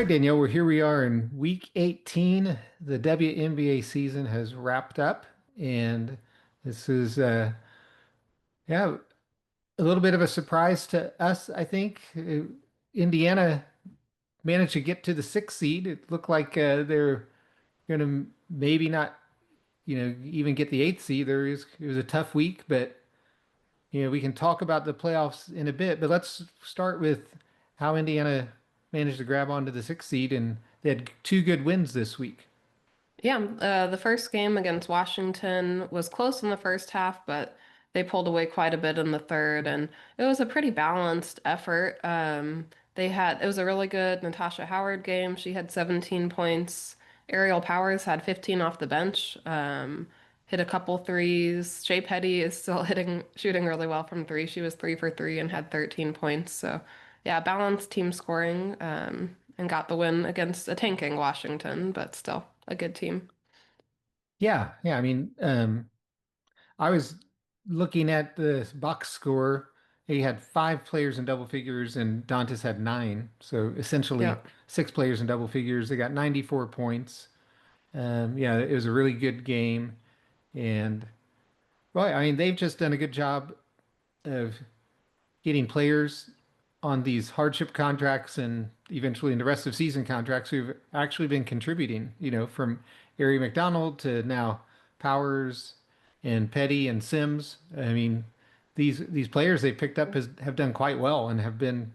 right, Danielle, here we are in week 18. The WNBA season has wrapped up, and this is yeah, a little bit of a surprise to us, I think. Indiana managed to get to the sixth seed. It looked like they're going to maybe not, even get the eighth seed. It was a tough week, but we can talk about the playoffs in a bit, but let's start with how Indiana managed to grab onto the sixth seed, and they had two good wins this week. Yeah, the first game against Washington was close in the first half, but they pulled away quite a bit in the third, and it was a pretty balanced effort. It was a really good Natasha Howard game. She had 17 points. Ariel Powers had 15 off the bench. Hit a couple threes. Shea Petty is still shooting really well from three. She was 3 for 3 and had 13 points. So, yeah, balanced team scoring, and got the win against a tanking Washington, but still a good team. Yeah, yeah. I mean, I was looking at the box score. He had five players in double figures, and Dantas had nine. So essentially, Yeah. six players in double figures. They got 94 points. Yeah, it was a really good game, and well, I mean, they've just done a good job of getting players on these hardship contracts and eventually in the rest of season contracts who've actually been contributing, from Ari McDonald to now Powers and Petty and Sims. I mean, these players they picked up have done quite well and have been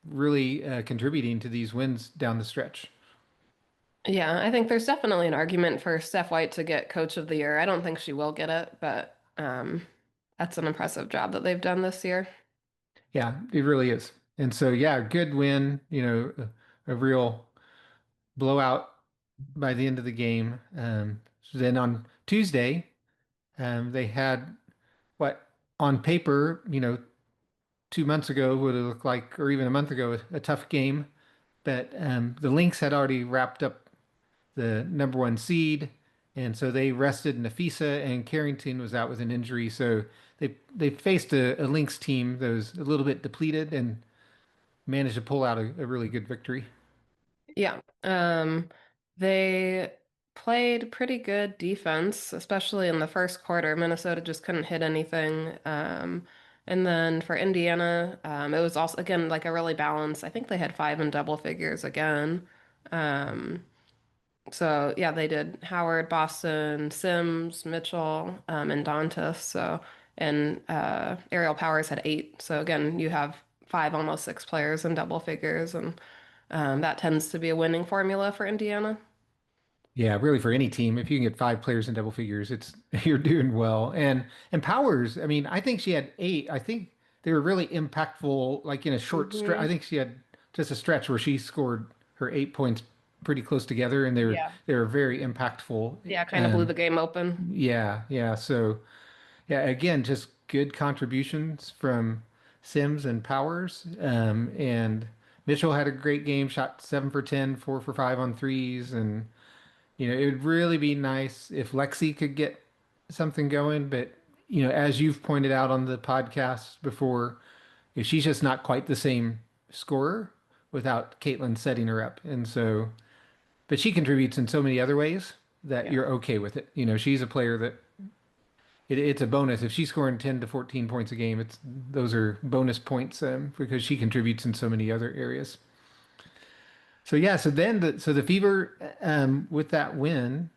really contributing to these wins down the stretch. Yeah, I think there's definitely an argument for Steph White to get Coach of the Year. I don't think she will get it, but that's an impressive job that they've done this year. Yeah, it really is. And so, yeah, good win, a real blowout by the end of the game. So then on Tuesday, they had what on paper, 2 months ago would have looked like, or even a month ago, a tough game. But the Lynx had already wrapped up the number one seed, and so they rested Nafisa, and Carrington was out with an injury. So they faced a Lynx team that was a little bit depleted and managed to pull out a really good victory. Yeah. They played pretty good defense, especially in the first quarter. Minnesota just couldn't hit anything. And then for Indiana, it was also, again, like a really balanced. I think they had five in double figures again. Um, So yeah, they did Howard, Boston, Sims, Mitchell, and Dantas. And Aerial Powers had eight. So again, you have five, almost six players in double figures, and that tends to be a winning formula for Indiana. Yeah, really for any team, if you can get five players in double figures, it's you're doing well. And Powers, I mean, I think she had eight. I think they were really impactful, like in a short stretch. I Hmm. think she had just a stretch where she scored her 8 points pretty close together, and Yeah. they were very impactful. Yeah, kind of blew the game open. Yeah, yeah. So yeah, again, just good contributions from Sims and Powers. And Mitchell had a great game, shot 7 for 10, 4 for 5 on threes, and it would really be nice if Lexi could get something going, but as you've pointed out on the podcast before, if she's just not quite the same scorer without Caitlin setting her up. And so, but she contributes in so many other ways that Yeah. you're okay with it. She's a player that it's a bonus. If she's scoring 10 to 14 points a game, it's those are bonus points because she contributes in so many other areas. So yeah, so the Fever with that win,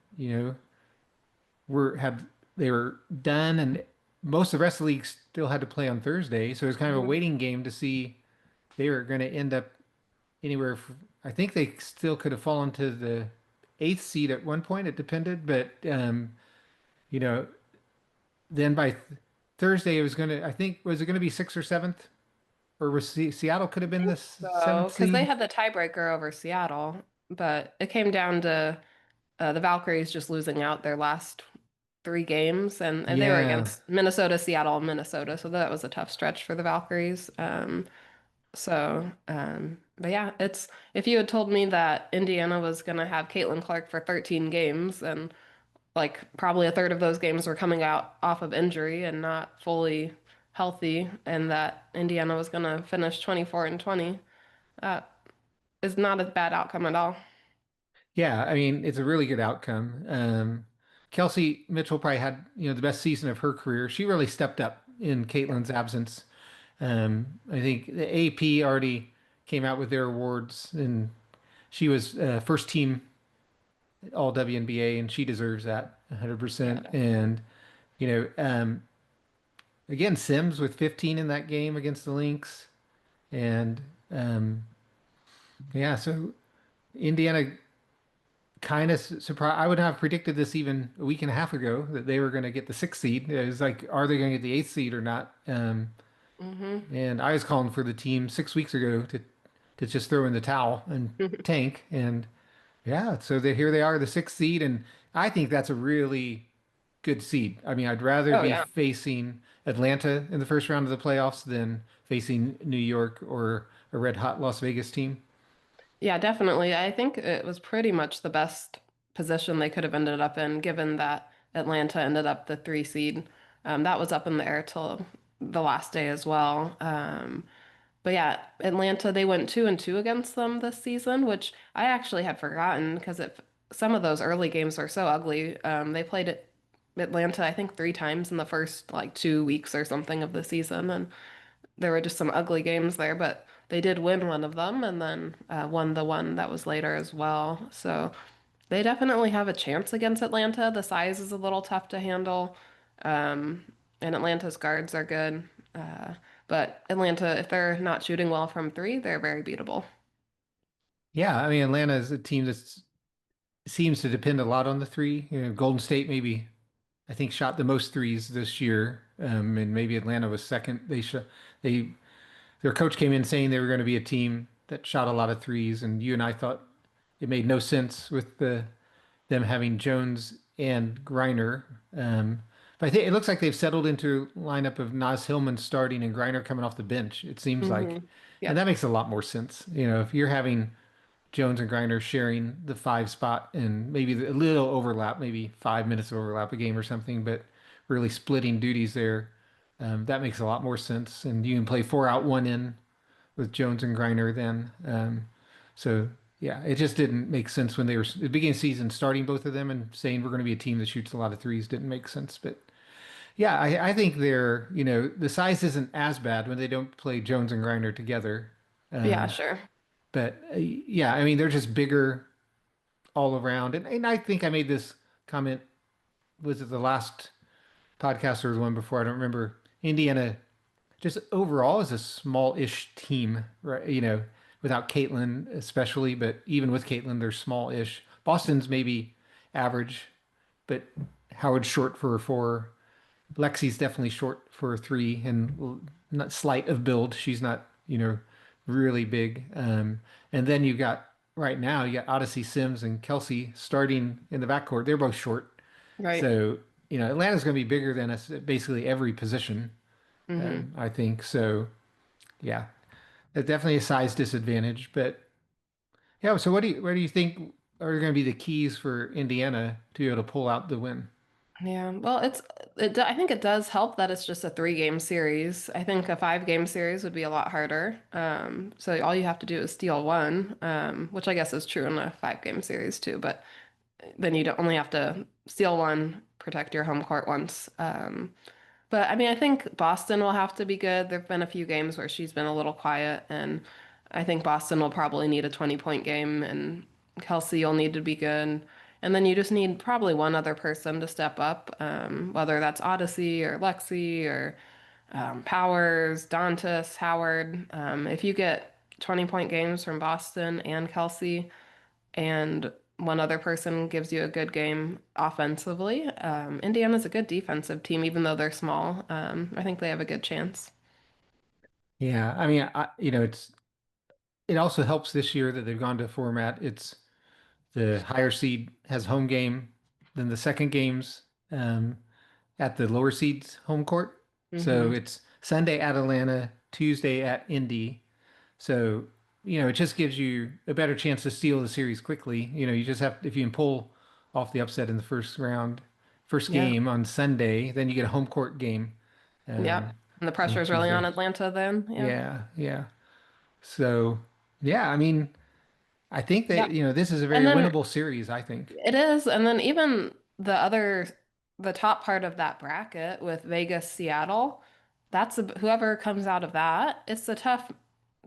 were have they were done, and most of the rest of the league still had to play on Thursday, so it was kind of a Mhm. waiting game to see they were going to end up anywhere. I think they still could have fallen to the eighth seed at one point. It depended, but you know, then by Thursday it was going to. I think was it going to be sixth or seventh, or was Seattle could have been the So, seventh because they seed? had the tiebreaker over Seattle, but it came down to the Valkyries just losing out their last three games, and they were Yeah, against Minnesota, Seattle, and Minnesota, so that was a tough stretch for the Valkyries. But yeah, it's if you had told me that Indiana was gonna have Caitlin Clark for 13 games, and like probably a third of those games were coming out off of injury and not fully healthy, and that Indiana was gonna finish 24 and 20, uh, is not a bad outcome at all. Yeah, I mean, it's a really good outcome. Kelsey Mitchell probably had, the best season of her career. She really stepped up in Caitlin's absence. I think the AP already came out with their awards, and she was first team All WNBA, and she deserves that Yeah, 100%. definitely. And you know, again, Sims with 15 in that game against the Lynx, and um, yeah, so Indiana kind of surprised. I would not have predicted this even a week and a half ago that they were going to get the sixth seed. It was like, are they going to get the eighth seed or not? Hmm. And I was calling for the team 6 weeks ago to just throw in the towel and tank. And yeah, so here they are, the sixth seed, and I think that's a really good seed. I mean, I'd rather Oh be yeah. facing Atlanta in the first round of the playoffs than facing New York or a red hot Las Vegas team. Yeah, definitely. I think it was pretty much the best position they could have ended up in, given that Atlanta ended up the 3 seed. That was up in the air till the last day as well. But yeah, Atlanta, they went 2-2 against them this season, which I actually had forgotten because some of those early games were so ugly. They played Atlanta, I think, 3 times in the first like 2 weeks or something of the season, and there were just some ugly games there, but they did win one of them and then won the one that was later as well. So they definitely have a chance against Atlanta. The size is a little tough to handle, and Atlanta's guards are good. But Atlanta, if they're not shooting well from three, they're very beatable. Yeah, I mean, Atlanta is a team that seems to depend a lot on the three. Golden State maybe I think shot the most threes this year, and maybe Atlanta was second. They their coach came in saying they were going to be a team that shot a lot of threes, and you and I thought it made no sense with them having Jones and Griner. But I think it looks like they've settled into a lineup of Naz Hillman starting and Griner coming off the bench. It seems like, Hmm. and that Yep. makes a lot more sense. If you're having Jones and Griner sharing the five spot and maybe a little overlap, maybe 5 minutes of overlap a game or something, but really splitting duties there, that makes a lot more sense. And you can play four out, one in with Jones and Griner then. So yeah, it just didn't make sense when they were at the beginning of the season starting both of them and saying we're going to be a team that shoots a lot of threes didn't make sense. But yeah, I think the size isn't as bad when they don't play Jones and Griner together. Yeah, Um, sure. but yeah, I mean, they're just bigger all around. And I think I made this comment, was it the last podcast or the one before? I don't remember. Indiana just overall is a small-ish team, right? Without Caitlin especially, but even with Caitlin, they're small-ish. Boston's maybe average, but Howard's short for a four. Lexi's definitely short for a three and not slight of build. She's not, really big. And then right now, you got Odyssey Sims and Kelsey starting in the backcourt. They're both short. Right. So, Atlanta's going to be bigger than us at basically every position, Hmm. I think. So, yeah, it's definitely a size disadvantage. But yeah, so where do you think are going to be the keys for Indiana to be able to pull out the win? Yeah, well, I think it does help that it's just a 3 game series. I think a 5 game series would be a lot harder. So all you have to do is steal one, which I guess is true in a 5 game series too. But then you don't only have to steal one, protect your home court once. But I mean, I think Boston will have to be good. There've been a few games where she's been a little quiet, and I think Boston will probably need a 20-point game, and Kelsey will need to be good. And then you just need probably one other person to step up, whether that's Odyssey or Lexi or Powers, Dantas, Howard. If you get 20-point games from Boston and Kelsey, and one other person gives you a good game offensively. Indiana's a good defensive team, even though they're small. I think they have a good chance. Yeah, I mean, it also helps this year that they've gone to a format. It's the higher seed has home game, then the second game's at the lower seed's home court. So Hmm. it's Sunday at Atlanta, Tuesday at Indy. So, it just gives you a better chance to steal the series quickly. You just have, if you can pull off the upset in the first round, first Yeah. game on Sunday, then you get a home court game Yeah. And the on pressure's really on Tuesday. Atlanta then. Yeah. Yeah, yeah. So, yeah, I mean, I think Yeah. that, this is a And very then winnable series, I think. it is, and then even the top part of that bracket with Vegas, Seattle, whoever comes out of that. It's a tough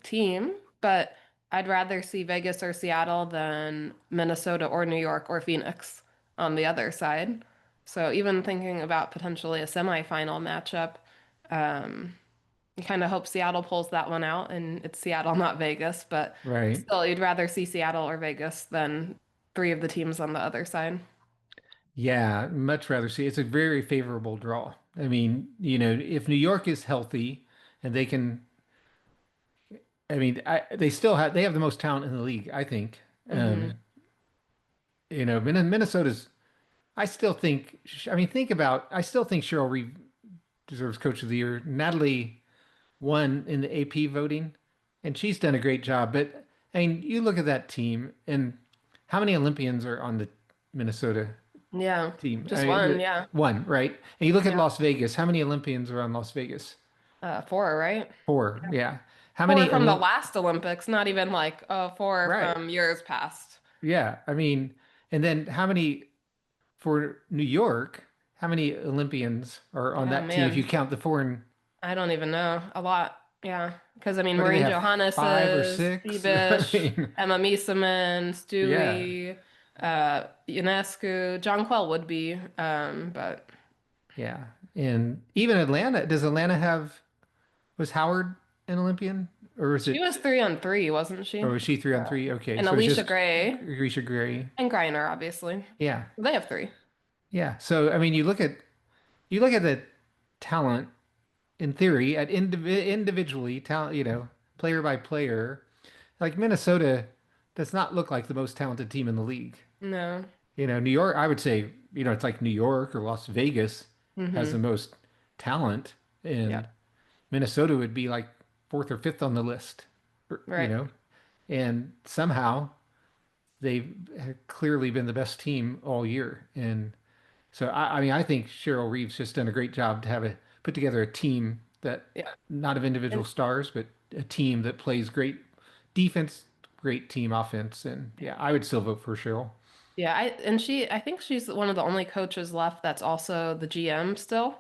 team, but I'd rather see Vegas or Seattle than Minnesota or New York or Phoenix on the other side. So even thinking about potentially a semifinal matchup, um, you kind of hope Seattle pulls that one out and it's Seattle, not Vegas, but Right. still, you'd rather see Seattle or Vegas than three of the teams on the other side. Yeah, much rather see. It's a very favorable draw. I mean, if New York is healthy and they can, I mean, they have the most talent in the league, I think. Hmm. Minnesota's, I still think, I mean, I still think Cheryl Reeve deserves Coach of the Year. Natalie won in the AP voting, and she's done a great job. But I mean, you look at that team, and how many Olympians are on the Minnesota Yeah, team? just I mean, one. Yeah, one, right? And you look at yeah. Las Vegas. How many Olympians are on Las Vegas? Four, right? Four. Yeah. How Four many from the Olymp? last Olympics, not even like four Right. from years past. Yeah. I mean, and then how many for New York? How many Olympians are on Oh that team if you man, count the foreign? I don't even know. A lot. Yeah, because I mean, What do they Maureen have? Johannes Five or is six? I Bish, mean, Emma Miesemann, yeah. Stewie, Ionescu, John Quell would be, but Yeah. And even Atlanta, does Atlanta have, was Howard an Olympian? Or is she it, was 3-on-3, wasn't she? or was she 3 on 3? Okay. And So it's Alicia just Gray Grisha Gray. and Griner, obviously. Yeah. They have three. Yeah. So, I mean, you look at the talent in theory at individually, talent, player by player. Like Minnesota does not look like the most talented team in the league. No. New York, I would say, it's like New York or Las Vegas has the Mm-hmm. most talent, Yeah. and Minnesota would be like fourth or fifth on the list, or, Right. and somehow they've clearly been the best team all year. And so, I mean, I think Cheryl Reeves just done a great job to put together a team that Yeah. not of individual And stars, but a team that plays great defense, great team offense. And yeah, I would still vote for Cheryl. yeah, I think she's one of the only coaches left that's also the GM still.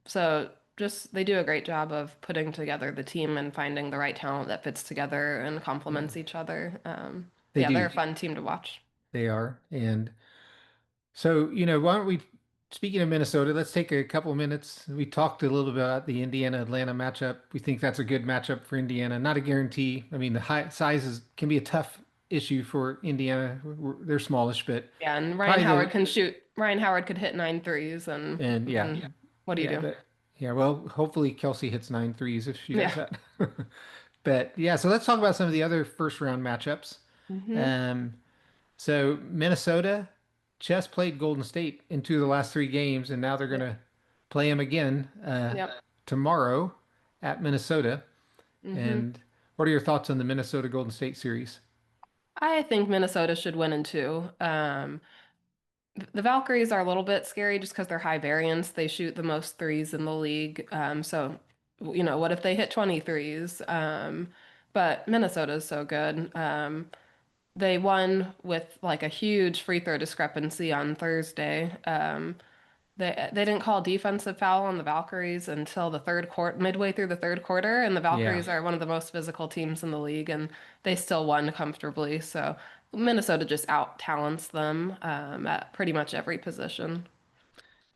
So just they do a great job of putting together the team and finding the right talent that fits together and Yeah, complements each other. they Yeah, they're do. a fun team to watch. They are. And so, why don't we, speaking of Minnesota, let's take a couple minutes. We talked a little bit about the Indiana-Atlanta matchup. We think that's a good matchup for Indiana. Not a guarantee. I mean, the high sizes can be a tough issue for Indiana. They're smallish, but Yeah, and probably the, Ryan Howard could hit 9 threes and and yeah, then what do you yeah, do? but yeah, well, hopefully Kelsey hits 9 threes if she does Yeah. that. But yeah, so let's talk about some of the other first round matchups. Hmm. Um, So Minnesota just played Golden State in two of the last three games, and now they're going Yep. to play them again Yep. tomorrow at Minnesota. Hmm. And what are your thoughts on the Minnesota Golden State series? I think Minnesota should win in two. The Valkyries are a little bit scary just because they're high variance. They shoot the most threes in the league. What if they hit 20 threes? But Minnesota is so good. They won with like a huge free throw discrepancy on Thursday. They didn't call a defensive foul on the Valkyries until the third quarter, midway through the third quarter, and the Yeah. Valkyries are one of the most physical teams in the league, and they still won comfortably. So Minnesota just out talents them at pretty much every position.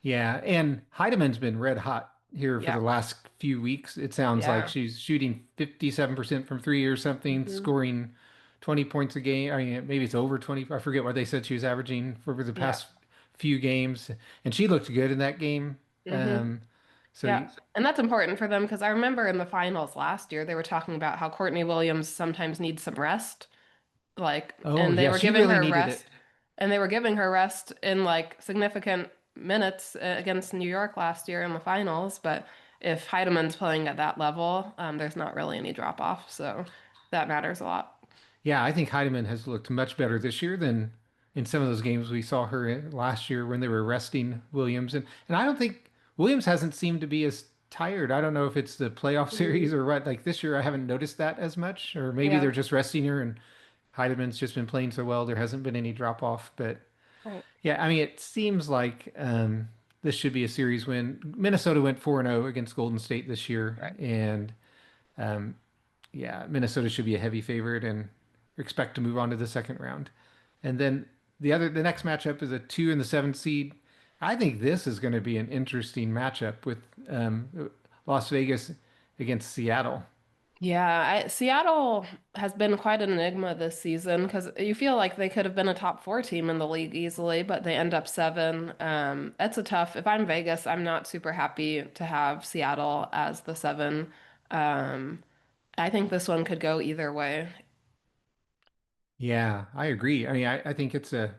Yeah, and Heidemann's been red hot here for the Yeah, last few weeks. It sounds like yeah. she's shooting 57% from three or something, Hmm. scoring 20 points a game. I mean, maybe it's over 20. I forget what they said she was averaging for the Yeah. past few games. And she looked good in that game. Hmm. Um, so, Yeah. And that's important for them because I remember in the finals last year, they were talking about how Courtney Williams sometimes needs some rest. oh, And they yeah, were she giving really her needed it. rest, and they were giving her rest in like significant minutes against New York last year in the finals. But if Heidemann's playing at that level, there's not really any drop off. So that matters a lot. Yeah, I think Heidemann has looked much better this year than in some of those games we saw her in last year when they were resting Williams. And I don't think Williams hasn't seemed to be as tired. I don't know if it's the playoff series Mhm. or what. Like this year, I haven't noticed that as much, or maybe they're Yeah. just resting her and Heideman's just been playing so well. There hasn't been any drop off. But Right. yeah, I mean, it seems like this should be a series win. Minnesota went 4-0 against Golden State this year. Right. And um, yeah, Minnesota should be a heavy favorite and expect to move on to the second round. And then the next matchup is a 2 and the 7 seed. I think this is going to be an interesting matchup with Las Vegas against Seattle. Yeah, Seattle has been quite an enigma this season because you feel like they could have been a top four team in the league easily, but they end up seven. That's a tough. If I'm Vegas, I'm not super happy to have Seattle as the seven. Um, I think this one could go either way. Yeah, I agree. I mean, I think it's a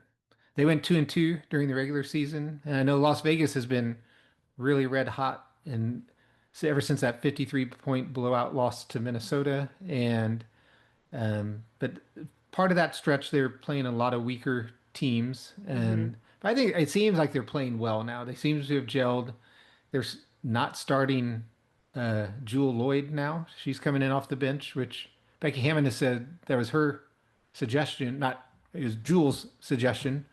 they went 2-2 during the regular season, and I know Las Vegas has been really red hot and so ever since that 53 point blowout loss to Minnesota. And but part of that stretch they're playing a lot of weaker teams, Hmm. and but I think it seems like they're playing well now. They seem to have gelled. Not starting Jewel Lloyd now. She's coming in off the bench, which Becky Hammond has said that was her suggestion, not it was Jewel's suggestion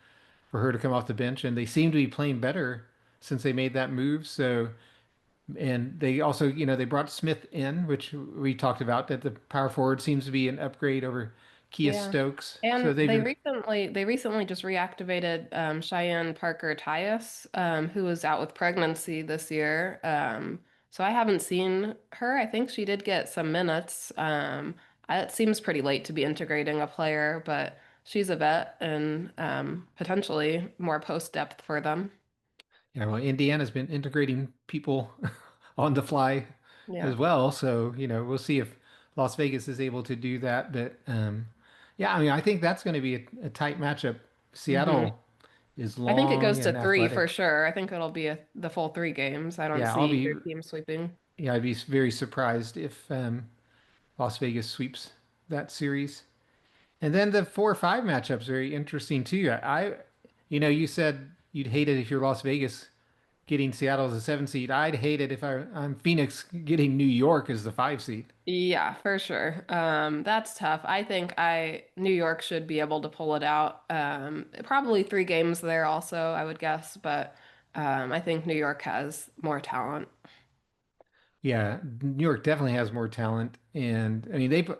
for her to come off the bench, and they seem to be playing better since they made that move. So, and they also, they brought Smith in, which we talked about, that the power forward seems to be an upgrade over Kia Yeah. Stokes. So And they've been, they recently just reactivated Cheyenne Parker Tyus, who was out with pregnancy this year. So I haven't seen her. I think she did get some minutes. It seems pretty late to be integrating a player, but she's a vet and potentially more post depth for them. well, Indiana's been integrating people on the fly Yeah. as well. So, we'll see if Las Vegas is able to do that. But yeah, I mean, I think that's going to be a tight matchup. Hmm. Seattle is I think it long goes to and three for athletic. sure. I think it'll be the full three games. I don't Yeah, I'll see be either team sweeping. yeah, I'd be very surprised if Las Vegas sweeps that series. And then the 4 or 5 matchups very interesting too. You said you'd hate it if you're Las Vegas getting Seattle as a 7 seed. I'd hate it if I'm Phoenix getting New York as the 5 seed. Yeah, for sure. That's tough. I think New York should be able to pull it out. Probably three games there also, I would guess, but I think New York has more talent. Yeah, New York definitely has more talent, and I mean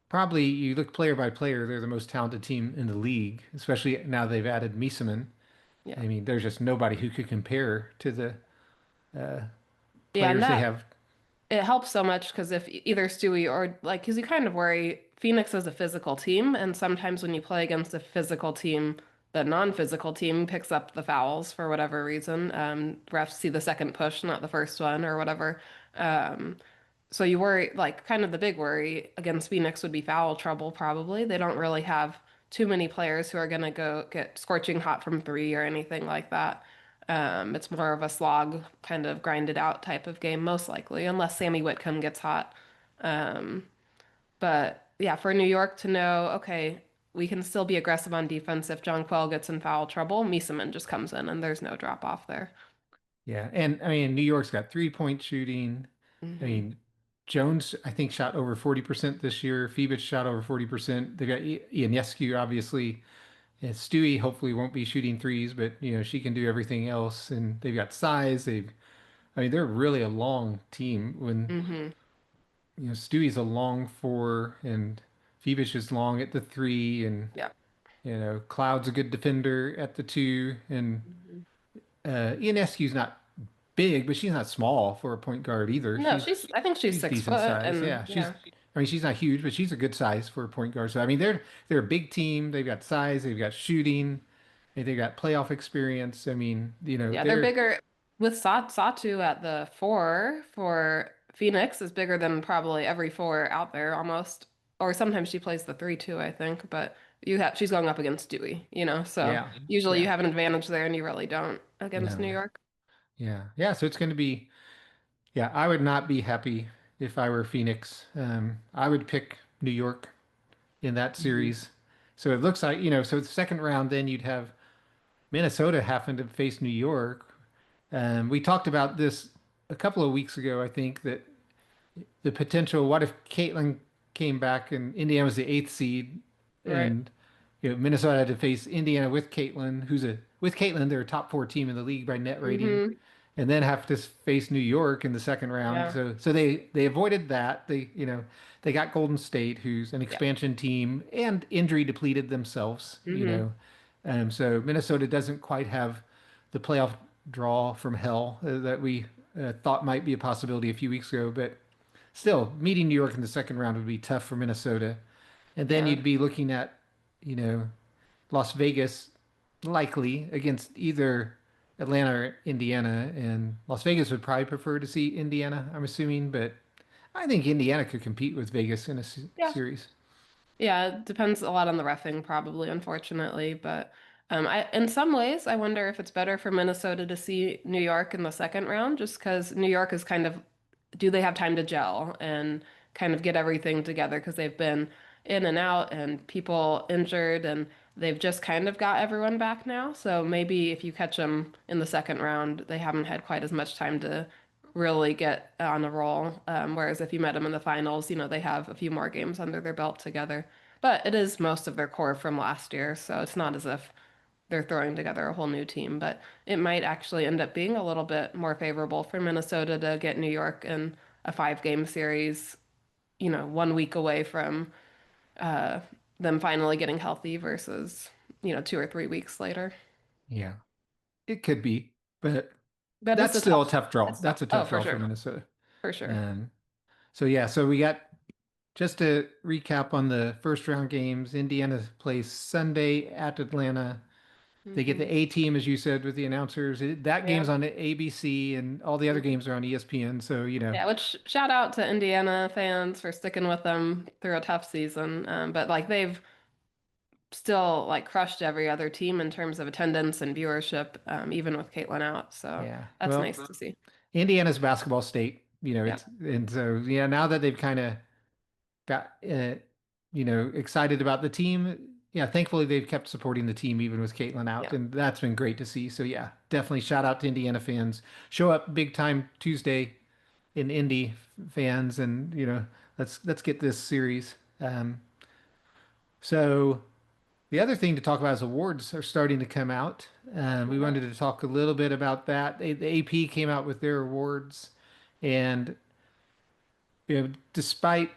probably you look player by player, they're the most talented team in the league, especially now they've added Miesemann. Yeah. I mean, there's just nobody who could compare to the Yeah, and players they that have. it helps so much because if either Stewie or like, because you kind of worry Phoenix is a physical team, and sometimes when you play against a physical team, the non-physical team picks up the fouls for whatever reason. Refs see the second push, not the first one, or whatever. Um, so you worry, like, kind of the big worry against Phoenix would be foul trouble, probably. They don't really have too many players who are going to go get scorching hot from three or anything like that. It's more of a slog, kind of grinded out type of game, most likely, unless Sammy Whitcomb gets hot. Um, but yeah, for New York to know, okay, we can still be aggressive on defense if John Quell gets in foul trouble. Miesemann just comes in and there's no drop off there. Yeah, and I mean New York's got 3-point shooting. I Hmm. mean Jones, I think, shot over 40% this year. Phoebus shot over 40%. They've got Ionescu, obviously. And Stewie hopefully won't be shooting threes, but she can do everything else. And they've got size. I mean, they're really a long team. When Hmm. Stewie's a long four, and Phoebus is long at the three, and Yeah. Cloud's a good defender at the two, and Mhm. Ionescu's not big, but she's not small for a point guard either. No, I think she's She's six decent foot size. and Yeah, yeah. I mean, she's not huge, but she's a good size for a point guard. So I mean, they're a big team. They've got size. They've got shooting. They've got playoff experience. I mean, Yeah, they're they're bigger with Satu at the four for Phoenix is bigger than probably every four out there almost. Or sometimes she plays the three too, I think. But she's going up against Dewey, so yeah, usually you yeah, have an advantage there and you really don't against New no, York. yeah, yeah. So it's going to be, yeah. I would not be happy if I were Phoenix. I would pick New York in that Mhm. series. So it looks like, so the second round, then you'd have Minnesota having to face New York. We talked about this a couple of weeks ago, I think, that the potential, what if Caitlin came back and Indiana was the 8th seed? Right. and Minnesota had to face Indiana with Caitlin, who's a with Caitlin, they're a top four team in the league by net rating, Mm-hmm. and then have to face New York in the second round. Yeah. So they avoided that. They got Golden State, who's an Yeah. expansion team and injury depleted themselves. Mm-hmm. So Minnesota doesn't quite have the playoff draw from hell that we thought might be a possibility a few weeks ago, but still, meeting New York in the second round would be tough for Minnesota. And then Yeah. you'd be looking at, you know, Las Vegas likely against either Atlanta or Indiana. And Las Vegas would probably prefer to see Indiana, I'm assuming, but I think Indiana could compete with Vegas in a Yeah. series. Yeah, it depends a lot on the reffing, probably, unfortunately. But in some ways, I wonder if it's better for Minnesota to see New York in the second round, just because New York is kind of, do they have time to gel and kind of get everything together? Because they've been in and out and people injured, and they've just kind of got everyone back now. So maybe if you catch them in the second round, they haven't had quite as much time to really get on a roll. Whereas if you met them in the finals, they have a few more games under their belt together. But it is most of their core from last year, so it's not as if they're throwing together a whole new team. But it might actually end up being a little bit more favorable for Minnesota to get New York in a 5-game series, 1 week away from uh, them finally getting healthy versus, 2 or 3 weeks later. Yeah, it could be, but But that's still a tough draw. it's tough. That's a Oh, tough for draw for sure. Minnesota. For sure. And so, yeah, so we got just to recap on the first round games, Indiana plays Sunday at Atlanta. They get the Hmm. A team, as you said, with the announcers. That game's Yeah. on ABC, and all the other games are on ESPN. So, Yeah, which shout out to Indiana fans for sticking with them through a tough season. But like they've still like crushed every other team in terms of attendance and viewership, even with Caitlin out. So yeah. that's Well, nice to see. Indiana's basketball state, Yeah, it's and so yeah. Now that they've kind of got excited about the team, yeah. Thankfully, they've kept supporting the team even with Caitlin out, yeah, and that's been great to see. So yeah, definitely shout out to Indiana fans. Show up big time Tuesday in Indy fans, and let's get this series. So the other thing to talk about is awards are starting to come out. We yeah. wanted to talk a little bit about that. The AP came out with their awards, and despite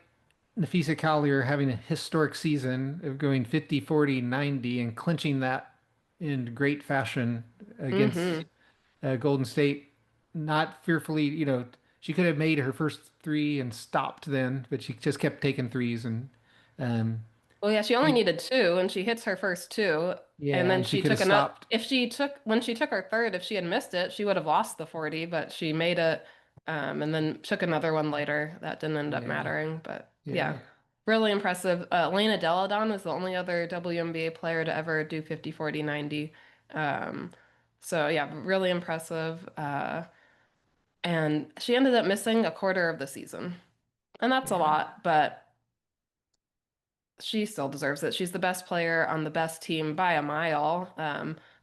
Nafisa Collier having a historic season of going 50, 40, 90 and clinching that in great fashion against Hmm. Golden State, not fearfully, she could have made her first three and stopped then, but she just kept taking threes and um, Well, yeah, she only beat, needed two, and she hits her first two, and yeah, then and she she could have took another. stopped. If she took when she took her third, if she had missed it, she would have lost the 40, but she made it, and then took another one later. That didn't end up Yeah, mattering, but yeah. yeah, really impressive. Lena Deladon is the only other WNBA player to ever do 50, 40, 90. Um, so yeah, really impressive. And she ended up missing a quarter of the season, and that's a Yeah. lot, but she still deserves it. She's the best player on the best team by a mile.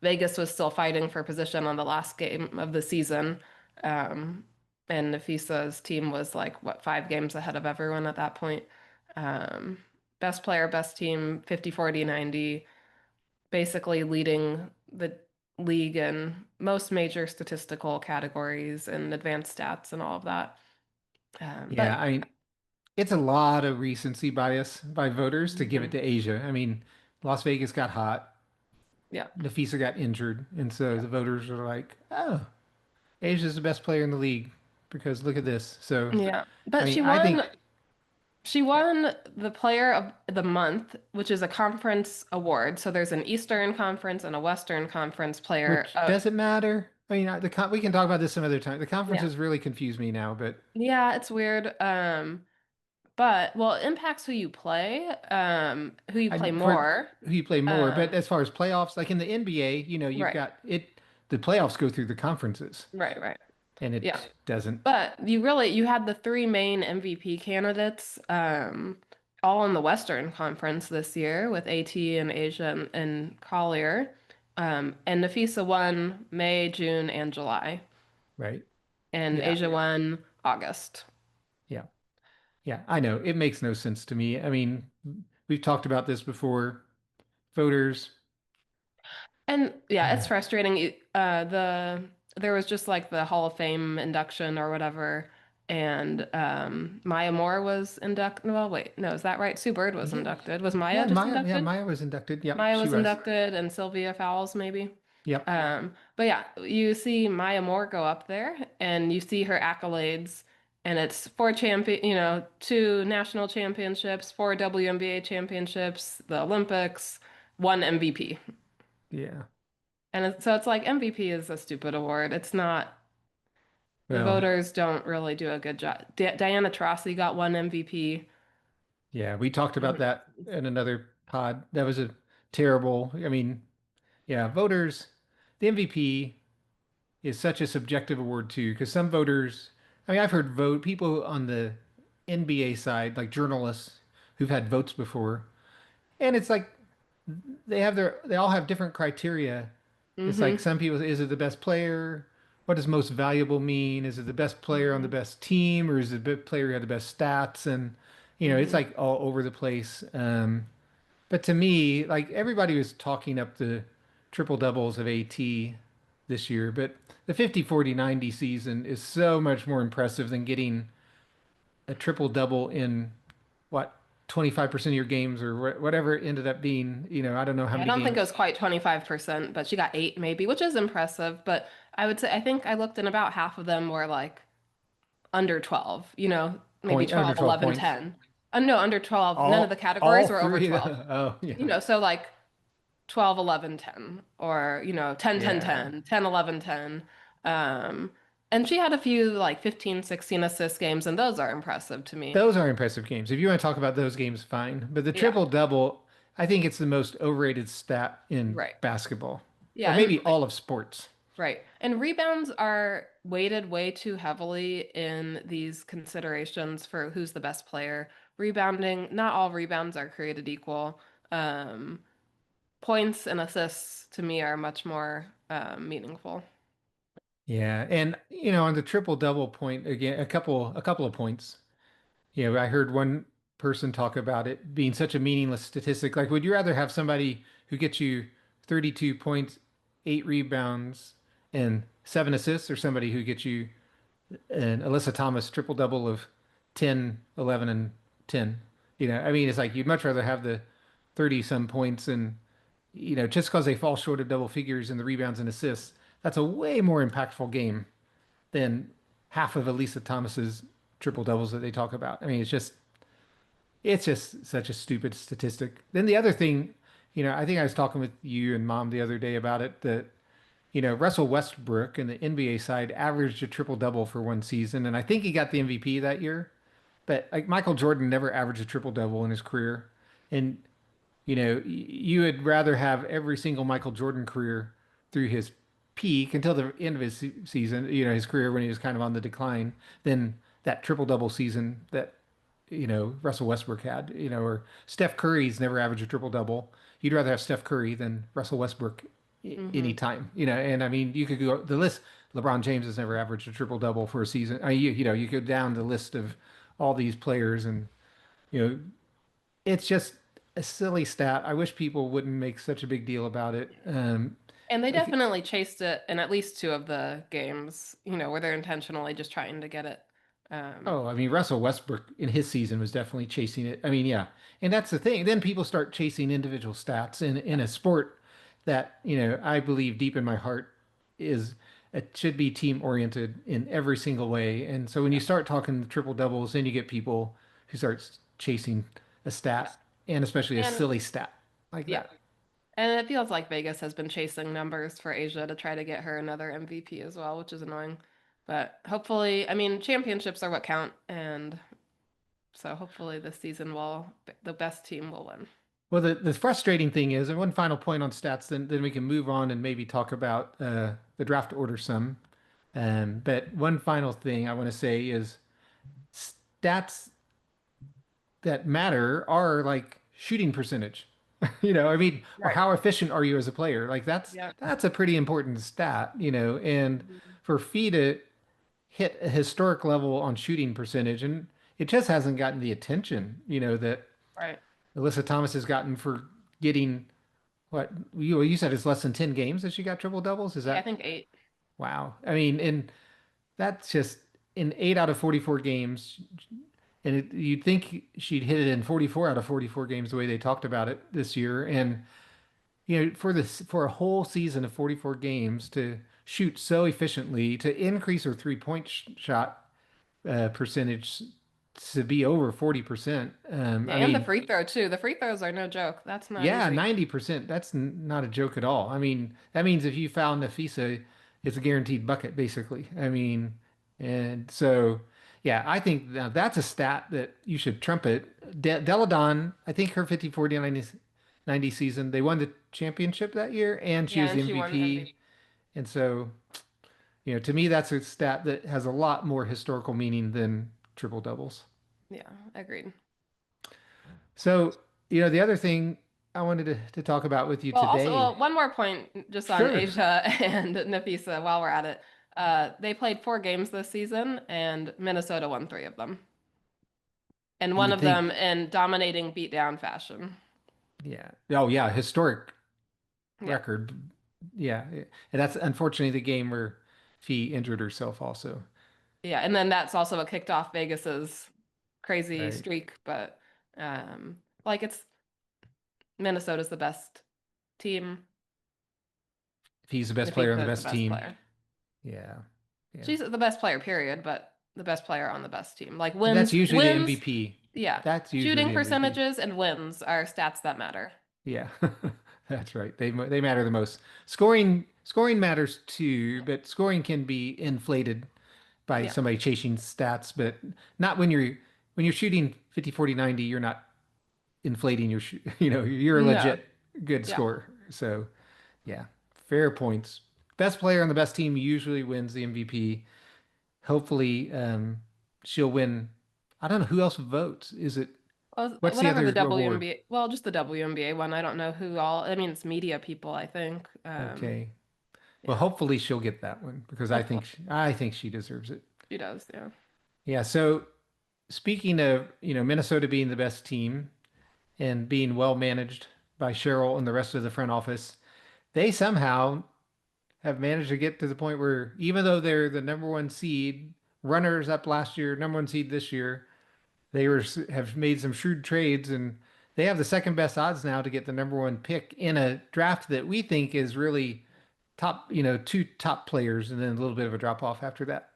Vegas was still fighting for position on the last game of the season. Um, and Nafisa's team was like, what, 5 games ahead of everyone at that point. Um, Best player, best team, 50, 40, 90, basically leading the league in most major statistical categories and advanced stats and all of that. Yeah, But I mean, it's a lot of recency bias by voters to give it mhm, to Asia. I mean, Las Vegas got hot, yeah, Nafisa got injured, and so yeah, the voters are like, "Oh, Asia's the best player in the league because look at this." So, yeah. I But mean, she I won. think, She won the Player of the Month, which is a conference award. So there's an Eastern Conference and a Western Conference player. which does it matter? I mean, we can talk about this some other time. The Yeah. conferences really confuse me now, but Yeah, it's weird. But well, it impacts who you play for more. who you play more. But Um, as far as playoffs, like in the NBA, you've right, got it. The playoffs go through the conferences, right. and Yeah. it doesn't. But you had the three main MVP candidates, all in the Western Conference this year with AT and Asia and Collier. And Nafisa won May, June, and July. Right? And Yeah. Asia won August. Yeah. Yeah. I know. It makes no sense to me. I mean, we've talked about this before. Voters, And yeah, it's uh, frustrating. There was just like the Hall of Fame induction or whatever, and Maya Moore was inducted. Well, wait, no, is that right? Sue Bird was yeah, inducted. Was Maya yeah, just Maya, inducted? Maya was inducted. Yep, Maya she was was. inducted, and Sylvia Fowles maybe. Yep. But yeah, you see Maya Moore go up there, and you see her accolades, and it's four champion, two national championships, four WNBA championships, the Olympics, one MVP. Yeah. And so it's like MVP is a stupid award. It's not, the Well, voters don't really do a good job. Diana Taurasi got one MVP. yeah, we talked about that in another pod. That was a terrible. I mean, yeah, voters, the MVP is such a subjective award too, because some voters, I mean, I've heard vote people on the NBA side, like journalists who've had votes before, and it's like they all have different criteria. It's like Hmm. some people, is it the best player? What does most valuable mean? Is it the best player on the Hmm. best team, or is it the player who had the best stats? And it's Hmm. like all over the place. But to me, like everybody was talking up the triple doubles of AT this year, but the 50-40-90 season is so much more impressive than getting a triple double in what 25% of your games or whatever it ended up being. I don't know how Yeah, I many don't think it games. was quite 25%, but she got eight maybe, which is impressive. But I would say, I think I looked and about half of them were like under 12, maybe Under 12, 12 11, points. 10. No, under 12. None of the All categories were over three. 12. Oh, yeah. So like 12, 11, 10, or, 10, 10, Yeah. 10, 10, 11, 10. Um, and she had a few like 15, 16 assist games, and those are impressive to me. Those are impressive games. If you want to talk about those games, fine. But the Yeah, triple double, I think it's the most overrated stat in right. basketball, or Yeah, and maybe all of sports. right. And rebounds are weighted way too heavily in these considerations for who's the best player. Rebounding, not all rebounds are created equal. Um, Points and assists to me are much more meaningful. Yeah, and on the triple double point again, a couple of points. I heard one person talk about it being such a meaningless statistic. Like, would you rather have somebody who gets you 32 points, 8 rebounds, and 7 assists, or somebody who gets you an Alyssa Thomas triple double of 10, 11, and 10? I mean, it's like you'd much rather have the 30 some points and, just because they fall short of double figures in the rebounds and assists, that's a way more impactful game than half of Elisa Thomas's triple doubles that they talk about. I mean, it's just such a stupid statistic. Then the other thing, I think I was talking with you and mom the other day about it that, Russell Westbrook in the NBA side averaged a triple double for one season, and I think he got the MVP that year. But like Michael Jordan never averaged a triple double in his career. And you would rather have every single Michael Jordan career through his peak until the end of his season, his career when he was kind of on the decline, than that triple double season that, Russell Westbrook had, or Steph Curry's never averaged a triple double. You'd rather have Steph Curry than Russell Westbrook Hmm. anytime, and I mean, you could go the list. LeBron James has never averaged a triple double for a season. I mean, you go down the list of all these players and, you know, it's just a silly stat. I wish people wouldn't make such a big deal about it. And they Like, definitely chased it in at least two of the games, where they're intentionally just trying to get it. Um, oh, I mean, Russell Westbrook in his season was definitely chasing it. I mean, yeah, and that's the thing. Then people start chasing individual stats in a sport that, I believe deep in my heart is it should be team oriented in every single way. And so when you yeah. start talking triple doubles, then you get people who start chasing a Yeah. stat and especially a And silly stat like yeah. that. And it feels like Vegas has been chasing numbers for Asia to try to get her another MVP as well, which is annoying. But hopefully, I mean, championships are what count, and so hopefully this season the best team will win. Well, the frustrating thing is, and one final point on stats, then we can move on and maybe talk about the draft order some. But one final thing I want to say is stats that matter are like shooting percentage. I mean, or Right. how efficient are you as a player? Like that's Yeah. that's a pretty important stat, and for Fee to hit a historic level on shooting percentage, and it just hasn't gotten the attention, that Right. Alyssa Thomas has gotten for getting what you said it's less than 10 games that she got triple doubles. Is Yeah, I that think 8. wow? I mean, and that's just in 8 out of 44 games. And you'd think she'd hit it in 44 out of 44 games the way they talked about it this year. And for a whole season of 44 games to shoot so efficiently, to increase her three-point shot percentage to be over 40%. Yeah, I and the mean, free throw too. The free throws are no joke. That's not yeah, easy. 90%. That's not a joke at all. I mean, that means if you foul Nafisa, it's a guaranteed bucket, basically. I mean, and so, yeah, I think now that's a stat that you should trumpet. Deladon, I think her 50, 40, 90 season, they won the championship that year, and she Yeah, was the and she won MVP. MVP. And so, to me, that's a stat that has a lot more historical meaning than triple doubles. Yeah, agreed. So, the other thing I wanted to talk about with you Well, also, today. well, one more point just on Sure. Asia and Nafisa while we're at it. They played 4 games this season, and Minnesota won 3 of them, and You one would of them think, in dominating beatdown fashion. yeah. Oh, yeah. Historic Yeah, record. Yeah. And that's unfortunately the game where Fee injured herself also. yeah, and then that's also what kicked off Vegas's crazy Right. streak. But like it's Minnesota's the best team. Fee's the best player on the Nafisa is the best best team. player. Yeah. Yeah. She's the best player, period, but the best player on the best team. Like And that's usually the wins, MVP. yeah. That's usually Shooting the MVP. percentages and wins are stats that matter. Yeah. That's right. They matter the most. Scoring matters too, but scoring can be inflated by Yeah. somebody chasing stats, but not when you're shooting 50, 40, 90, you're not inflating you're a No. legit good Yeah. scorer. So, yeah, fair points. Best player on the best team usually wins the MVP. Hopefully, she'll win. I don't know who else votes. Well, What's the whatever the other award? WNBA, well, just the WNBA one. I don't know who all, I mean, it's media people, I think. Okay. Well, Yeah. hopefully she'll get that one because Hopefully. I think she deserves it. She does. Yeah. Yeah. So speaking of, Minnesota being the best team and being well managed by Cheryl and the rest of the front office, they somehow have managed to get to the point where even though they're the number one seed, runners up last year, number one seed this year, have made some shrewd trades and they have the second best odds now to get the number one pick in a draft that we think is really top, two top players and then a little bit of a drop off after that.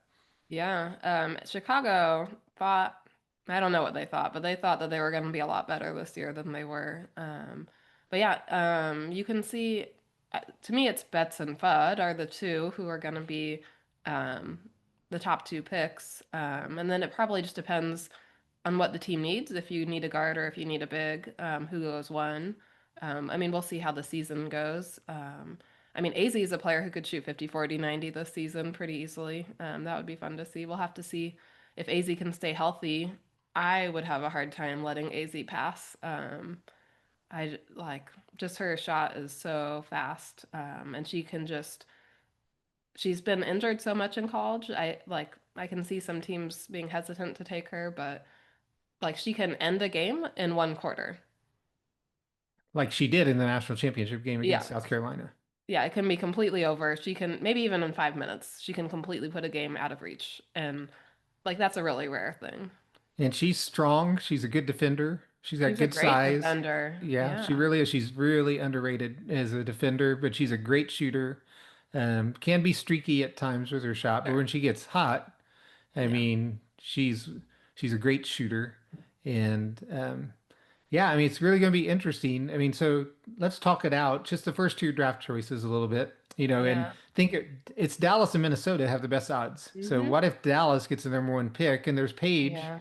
Yeah. Chicago thought, I don't know what they thought, but they thought that they were going to be a lot better this year than they were. But yeah, you can see, to me, it's Betts and Fudd are the two who are going to be the top 2 picks. And then it probably just depends on what the team needs. If you need a guard or if you need a big, who goes one. I mean, we'll see how the season goes. I mean, AZ is a player who could shoot 50, 40, 90 this season pretty easily. That would be fun to see. We'll have to see if AZ can stay healthy. I would have a hard time letting AZ pass. I like just her shot is so fast, and she's been injured so much in college. I can see some teams being hesitant to take her, but like she can end a game in 1 quarter. Like she did in the national championship game against Yeah. South Carolina. Yeah, it can be completely over. She can maybe even in 5 minutes, she can completely put a game out of reach. And like that's a really rare thing. And she's strong. She's a good defender. She's got She's a good great size. defender. Yeah, she Yeah. really is. She's really underrated as a defender, but she's a great shooter. Can be streaky at times with her shot, but Sure. when she gets hot, I Yeah. mean, she's a great shooter. And yeah, I mean, it's really going to be interesting. I mean, so let's talk it out. Just the first two draft choices a little bit, and Yeah. it's Dallas and Minnesota have the best odds. So Hmm. what if Dallas gets the number one pick and there's Paige? Yeah.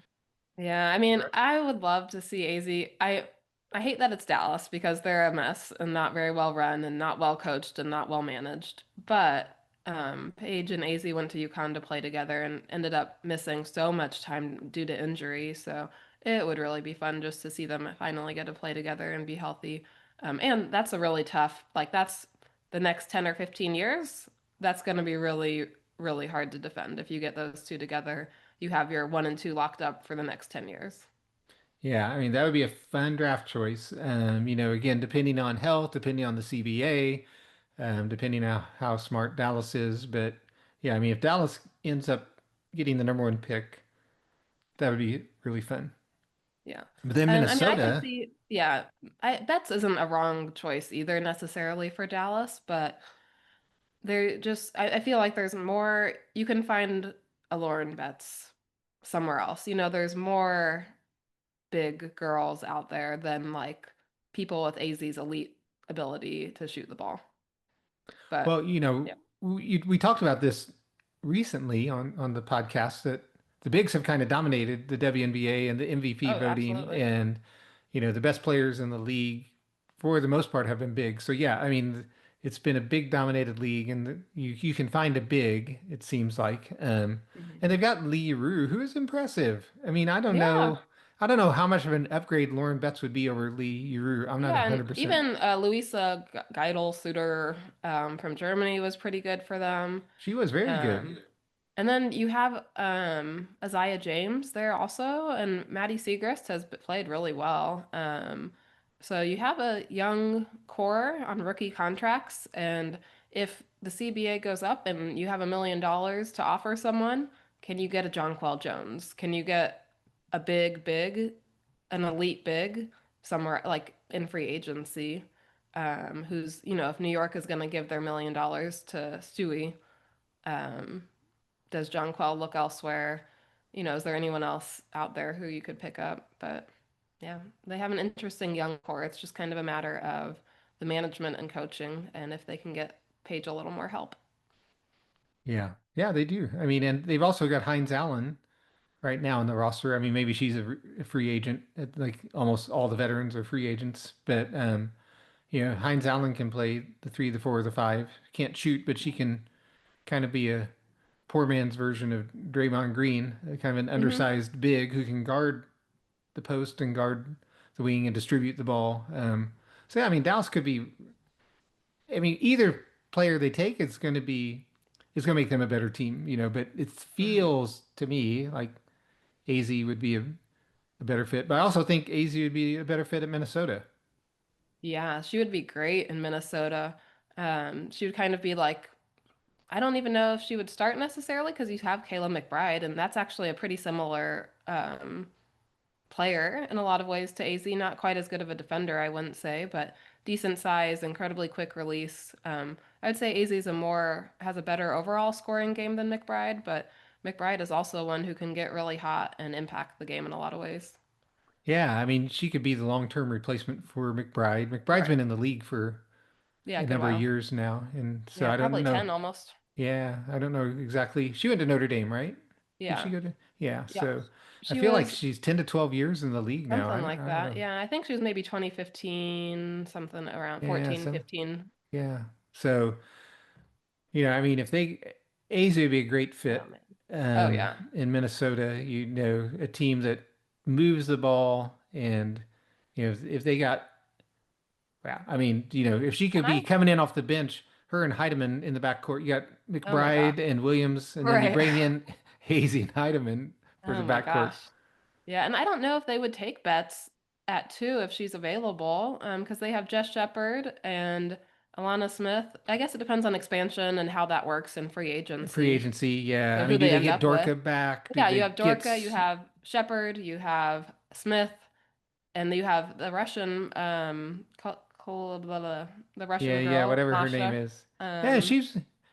Yeah, I mean, I would love to see AZ. I hate that it's Dallas because they're a mess and not very well run and not well coached and not well managed. But Paige and AZ went to UConn to play together and ended up missing so much time due to injury. So it would really be fun just to see them finally get to play together and be healthy. And that's a really tough, like that's the next 10 or 15 years. That's going to be really, really hard to defend if you get those two together you have your 1 and 2 locked up for the next 10 years. Yeah, I mean that would be a fun draft choice. Again, depending on health, depending on the CBA, depending on how smart Dallas is. But yeah, I mean if Dallas ends up getting the number one pick, that would be really fun. Yeah. But then And I mean, I could Minnesota, see, yeah, Betts isn't a wrong choice either necessarily for Dallas, but I feel like there's more, you can find a Lauren Betts somewhere else. There's more big girls out there than like people with AZ's elite ability to shoot the ball. well, But yeah. we talked about this recently on the podcast that the bigs have kind of dominated the WNBA and the MVP Oh, voting, absolutely. and the best players in the league for the most part have been big. So yeah, I mean it's been a big dominated league, and you can find a big, it seems like, and Mhm. they've got Lee Rue, who is impressive. I mean, Yeah. I don't know how much of an upgrade Lauren Betts would be over Lee Rue. I'm not Yeah, and 100%. even Luisa Geidel Suter from Germany was pretty good for them. She was very good. Um, And then you have Isaiah James there also, and Maddie Siegrist has played really well. So you have a young core on rookie contracts, and if the CBA goes up and you have $1 million to offer someone, can you get a Jonquel Jones? Can you get a big, an elite big somewhere like in free agency? Who's, if New York is going to give their $1 million to Stewie, um, does John Quell look elsewhere? Is there anyone else out there who you could pick up? But yeah, they have an interesting young core. It's just kind of a matter of the management and coaching and if they can get Paige a little more help. Yeah. Yeah, they do. I mean, and they've also got Heinz Allen right now in the roster. I mean, maybe she's a free agent. Like almost all the veterans are free agents, but Heinz Allen can play the three, the four, the five. Can't shoot, but she can kind of be a poor man's version of Draymond Green, kind of an Hmm. undersized big who can guard the post and guard the wing and distribute the ball. So yeah, I mean, Dallas could be. I mean, either player they take is going to make them a better team, but it Hmm. feels to me like AZ would be a better fit. But I also think AZ would be a better fit at Minnesota. Yeah, she would be great in Minnesota. She would kind of be like, I don't even know if she would start necessarily because you have Kayla McBride, and that's actually a pretty similar player in a lot of ways to AZ. Not quite as good of a defender, I wouldn't say, but decent size, incredibly quick release. I would say AZ has a better overall scoring game than McBride, but McBride is also one who can get really hot and impact the game in a lot of ways. Yeah, I mean, she could be the long-term replacement for McBride. McBride's been Right. in the league for Yeah, a good number of while. years now, and so Yeah, I don't probably know. 10 almost. Yeah, I don't know exactly. She went to Notre Dame, right? Did she Yeah. go to? Yeah, Yep. so I She feel like was she's 10 to 12 years in the league now. something like I don't that. know. Yeah, I think she was maybe 2015, something around Yeah, 14, so 15. yeah. So, I mean, if they AZ would be a great Oh fit man. Oh yeah. in Minnesota, a team that moves the ball and if they got yeah, I mean, if she And could be I, coming in off the bench, her and Heidemann in the backcourt, you got oh my gosh. McBride and Williams, and then you Right. bring in Hazy and Heidemann for the Oh my backcourt. gosh. Yeah, and I don't know if they would take bets at two if she's available, because they have Jess Shepard and Alana Smith. I guess it depends on expansion and how that works in free Free agency. agency, yeah. So I who mean, do they they end get up with. Dorka back? Do Yeah, you they have get Dorka, you have Shepard, you have Smith, and you have the Russian, blah, blah, the yeah, Russian yeah, girl, whatever her name Masha. is. Yeah, Um,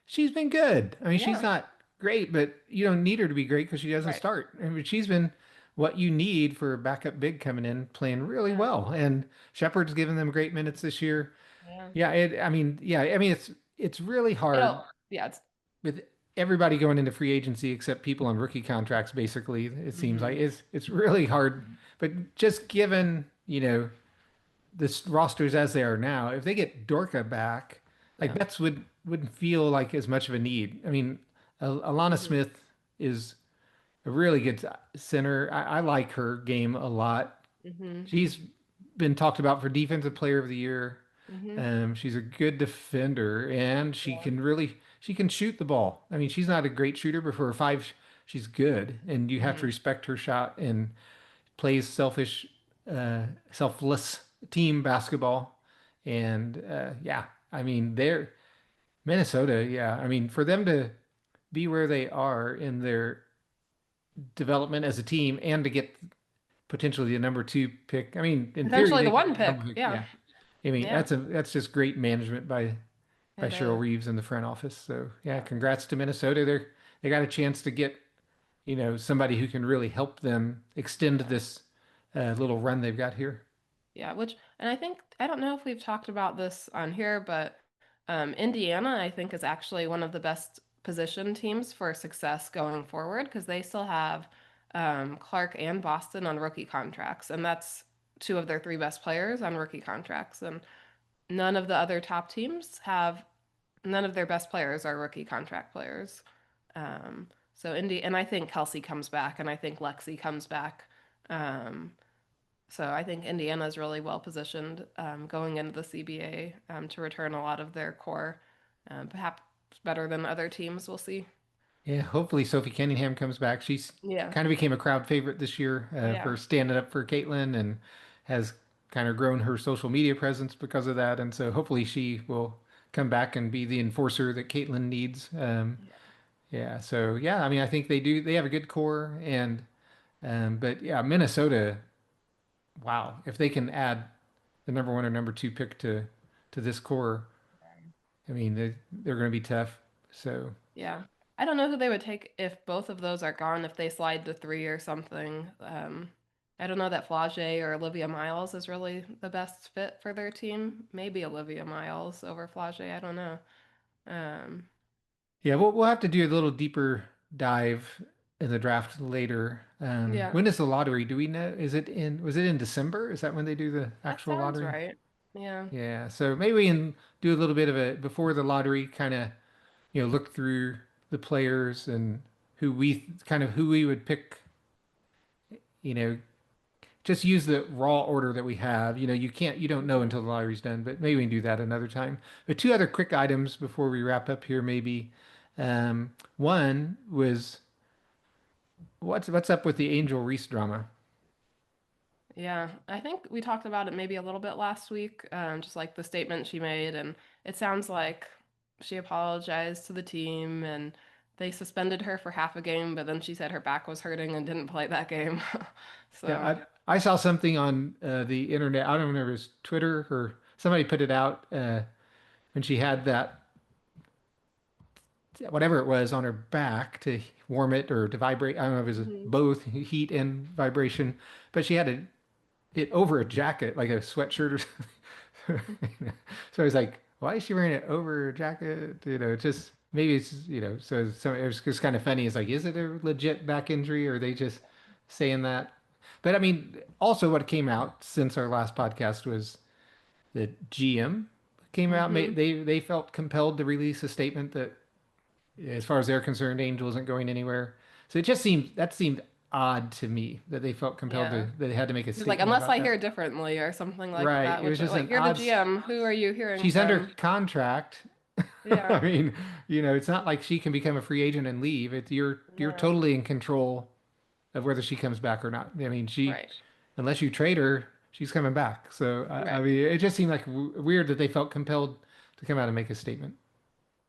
she's been good. I mean, she's yeah, not great, but you don't need her to be great because she doesn't right. start. I mean, she's been what you need for a backup big coming in, playing really Yeah, well. And Shepard's given them great minutes this year. yeah. I mean, it's really hard Yeah, it's, with everybody going into free agency except people on rookie contracts, basically. It seems like hmm it's really hard. But just given, this rosters as they are now, if they get Dorka back, like yeah. Betts wouldn't feel like as much of a need. I mean, Alana hmm Smith is a really good center. I like her game a lot. hmm She's been talked about for Defensive Player of the Year. hmm She's a good defender and Yeah. she can shoot the ball. I mean, she's not a great shooter, but for a five, she's good. And you have to hmm respect her shot and plays selfish. selfless team basketball. And yeah, I mean, they're Minnesota. Yeah, I mean, for them to be where they are in their development as a team and to get potentially the number two pick. I mean, in theory, Potentially they the could one get the pick. number pick. Yeah. Yeah. I mean, Yeah. that's just great management by It Cheryl is. Reeves in the front office. So yeah, Yeah. congrats to Minnesota. They got a chance to get, somebody who can really help them extend Yeah. this little run they've got here. Yeah, and I think I don't know if we've talked about this on here, but Indiana, I think, is actually one of the best position teams for success going forward because they still have Clark and Boston on rookie contracts, and that's two of their three best players on rookie contracts. And none of the other top teams have none of their best players are rookie contract players. So and I think Kelsey comes back, and I think Lexi comes back. Um, so I think Indiana is really well positioned going into the CBA to return a lot of their core, perhaps better than other teams. We'll see. Yeah, hopefully Sophie Kenningham comes back. She's Yeah. kind of became a crowd favorite this year Oh yeah. for standing up for Caitlin and has kind of grown her social media presence because of that. And so hopefully she will come back and be the enforcer that Caitlin needs. Yeah. Yeah, so yeah, I mean, I think they do. They have a good core, and but yeah, Minnesota. Wow, if they can add the number one or number two pick to this core, I mean, they're going to be tough. So Yeah. I don't know who they would take if both of those are gone, if they slide to three or something. I don't know that Flage or Olivia Miles is really the best fit for their team. Maybe Olivia Miles over Flage. I don't know. Um, yeah, we'll have to do a little deeper dive in the draft later. yeah, When is the lottery? Do we know? Was it in December? Is that when they do the that actual sounds lottery? right. Yeah. Yeah, so maybe we can do a little bit of a before the lottery kind of, look through the players and who we would pick, you know, just use the raw order that we have. You don't know Mhm. until the lottery's done, but maybe we can do that another time. But two other quick items before we wrap up here, maybe. One was what's up with the Angel Reese drama? Yeah, I think we talked about it maybe a little bit last week, just like the statement she made, and it sounds like she apologized to the team and they suspended her for half a game, but then she said her back was hurting and didn't play that game. So, Yeah, I saw something on the internet. I don't remember if it was Twitter or somebody put it out when she had that whatever it was on her back to warm it or to vibrate. I don't know if it was mhm. both heat and vibration, but she had it over a jacket, like a sweatshirt or something. So I was like, why is she wearing it over a jacket? Just maybe so it was just kind of funny. It's like, is it a legit back injury or are they just saying that? But I mean, also what came out since our last podcast was that GM came out. Mhm. They felt compelled to release a statement that as far as they're concerned, Angel isn't going anywhere. So that seemed odd to me that they felt compelled Yeah. that they had to make a She's like, statement unless about I that. hear differently or something like Right. that, It was which just like an you're the odd. GM, who are you hearing She's under from? contract. I Yeah. mean, it's not like she can become a free agent and leave. It's you're No. totally in control of whether she comes back or not. I mean, Right. unless you trade her, she's coming back. So I Right. mean, it just seemed like weird that they felt compelled to come out and make a statement.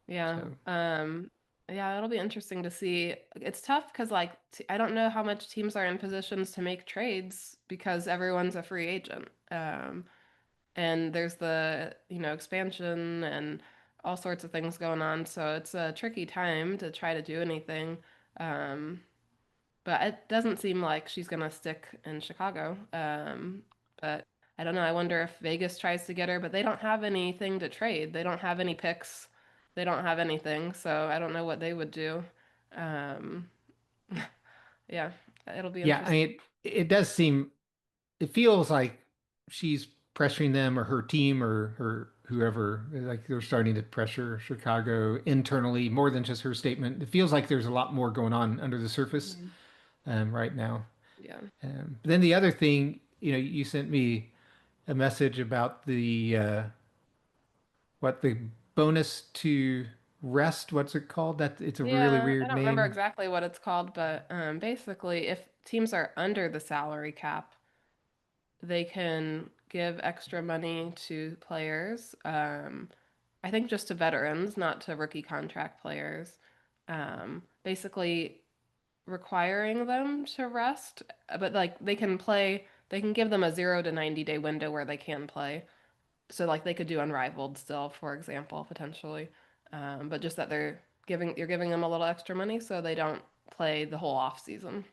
Yeah. So. Yeah, it'll be interesting to see. It's tough because like I don't know how much teams are in positions to make trades because everyone's a free agent. And there's the, expansion and all sorts of things going on, so it's a tricky time to try to do anything. Um, but it doesn't seem like she's gonna stick in Chicago. But I don't know. I wonder if Vegas tries to get her, but they don't have anything to trade. They don't have any picks. They don't have anything, so I don't know what they would do. Um, yeah, it'll be Yeah, I interesting. mean, it does seem, it feels like she's pressuring them or her team or whoever, like they're starting to pressure Chicago internally more than just her statement. It feels like there's a lot more going on under the surface Mhm. right now. Yeah. Then the other thing, you sent me a message about the bonus to rest. What's it called? That it's a really Yeah, I weird don't remember name. exactly what it's called, but basically, if teams are under the salary cap, they can give extra money to players. I think just to veterans, not to rookie contract players. Basically requiring them to rest, but like they can play, they can give them a 0 to 90 day window where they can play. So like they could do unrivaled still, for example, potentially. But just that you're giving them a little extra money so they don't play the whole off season.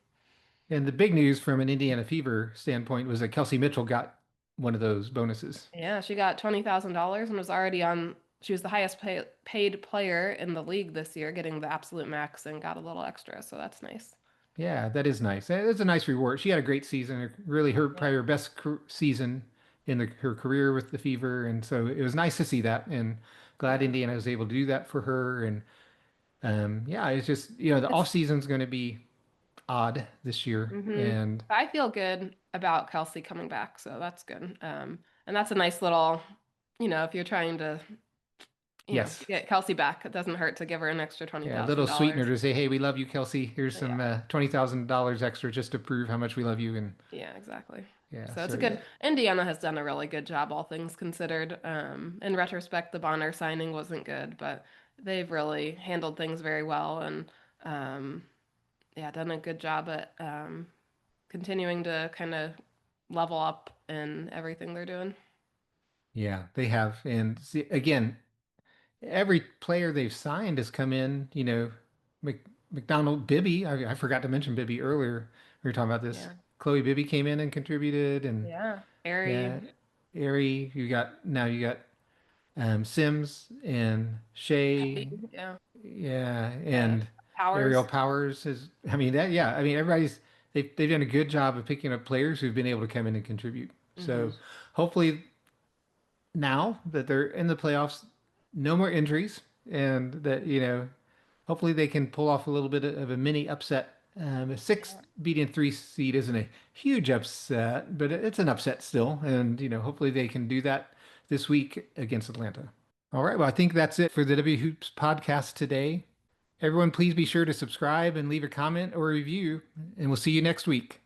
And the big news from an Indiana Fever standpoint was that Kelsey Mitchell got one of those bonuses. Yeah, she got $20,000 and was already on. She was the paid player in the league this year, getting the absolute max and got a little extra. So that's nice. Yeah, that is nice. It's a nice reward. She had a great season, really her Yeah. probably her best season in her career with the Fever, and so it was nice to see that. And glad Yeah. Indiana was able to do that for her. And yeah, it's just the It's off season's going to be odd this year, hmm and I feel good about Kelsey coming back, so that's good. And that's a nice little, if you're trying to, yes, get Kelsey back, it doesn't hurt to give her an extra twenty yeah, a thousand little sweetener dollars. to say, hey, we love you, Kelsey. Here's some Yeah. $20,000 extra just to prove how much we love you. And Yeah, exactly. yeah, So it's so a yeah, good, Indiana has done a really good job, all things considered. In retrospect, the Bonner signing wasn't good, but they've really handled things very well and, um, yeah, done a good job at continuing to kind of level up in everything they're doing. yeah, they have. And see, again, every player they've signed has come in, McDonald Bibby. I forgot to mention Bibby earlier. We were talking about this. Yeah. Chloe Bibby came in and contributed, and Yeah. Airy, yeah, Ari, you got Sims and Peppy, Shay, yeah. yeah, Uh, and Ariel Powers. Powers is. I mean that, yeah. I mean they've done a good job of picking up players who've been able to come in and contribute. Hmm So hopefully now that they're in the playoffs, no more injuries, and that hopefully they can pull off a little bit of a mini upset. A six beating three seed isn't a huge upset, but it's an upset still, and hopefully they can do that this week against Atlanta. All right, well I think that's it for the W Hoops podcast today. Everyone, please be sure to subscribe and leave a comment or a review, and we'll see you next week.